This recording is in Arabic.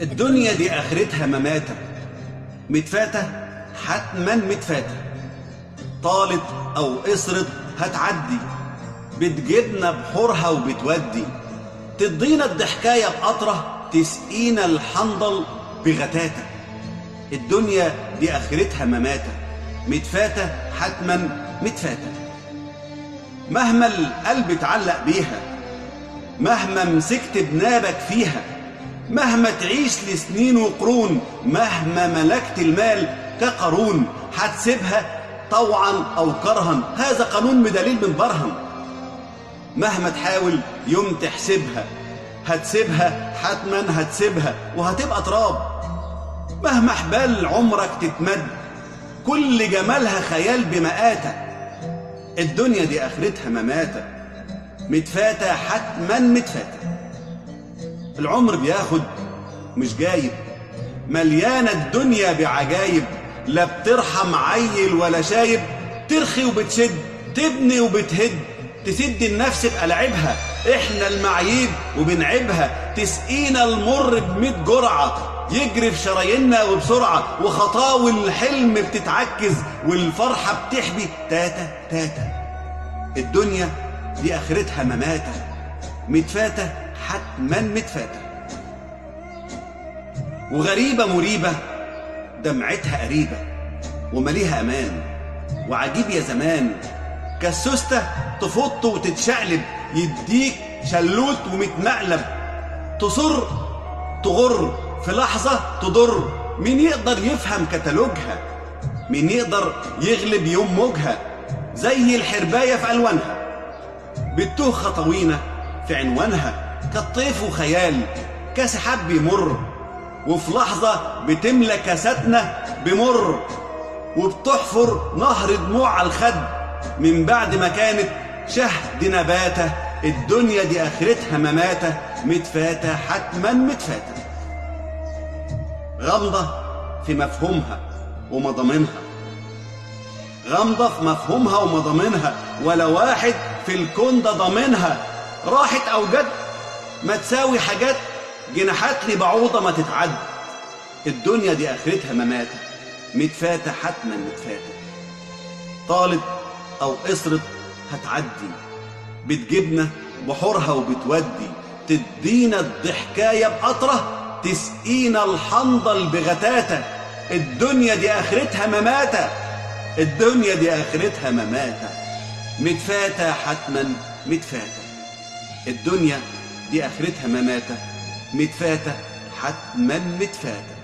الدنيا دي آخرتها مماتة، متفاتة حتما متفاتة، طالت أو قصرت هتعدي، بتجيبنا بحورها وبتودي، تدينا الضحكاية بقطرة، تسقينا الحنظل بغتاتة. الدنيا دي آخرتها مماتة، متفاتة حتما متفاتة. مهما القلب اتعلق بيها، مهما مسكت بنابك فيها، مهما تعيش لسنين وقرون، مهما ملكت المال كقارون، هتسيبها طوعا أو كرها، هذا قانون بدليل من برهن. مهما تحاول يوم تحسبها، هتسيبها حتما، هتسيبها وهتبقى تراب. مهما حبال عمرك تتمد، كل جمالها خيال بمآتة. الدنيا دي آخرتها مماتة، متفاتة حتما متفاتة. العمر بياخد مش جايب، مليانة الدنيا بعجايب، لا بترحم عيل ولا شايب، ترخي وبتشد، تبني وبتهد، تسد النفس بألعبها، احنا المعيب وبنعيبها، تسقينا المر ب100 جرعة، يجري في شراييننا وبسرعة، وخطاوي الحلم بتتعكز، والفرحة بتحبي تاتا تاتا. الدنيا دي آخرتها مماتة، متفاتة حتما متفاتة. وغريبة مريبة دمعتها قريبة، ومليها أمان، وعجيب يا زمان، كالسوستة تفط وتتشقلب، يديك شلوت ومتمقلب، تصر تغر في لحظة تضر. مين يقدر يفهم كتالوجها؟ مين يقدر يغلب يوم موجها؟ زي الحرباية في ألوانها، بتوه خطوينا في عنوانها، كالطيف وخيال، كسحاب بيمر، وفي لحظة بتملى كاساتنا بمر، وبتحفر نهر دموع على الخد، من بعد ما كانت شهد نباتة. الدنيا دي آخرتها مماتة، متفاتة حتما متفاتة. غامضة في مفهومها ومضامنها، غامضة في مفهومها ومضامنها، ولا واحد في الكون ده ضامنها. راحت أو جت ما تساوي حاجات، جناحات لبعوضة ما تتعد. الدنيا دي آخرتها مماتة، متفاتة حتما متفاتة، طالت أو قصرت هتعدي، بتجيبنا بحورها وبتودي، تدينا الضحكاية بقطرة، تسقينا الحنظل بغتاتة. الدنيا دي آخرتها مماتة، الدنيا دي آخرتها مماتة، متفاتة حتما متفاتة. الدنيا دي آخرتها مماتة، متفاتة حتما متفاتة.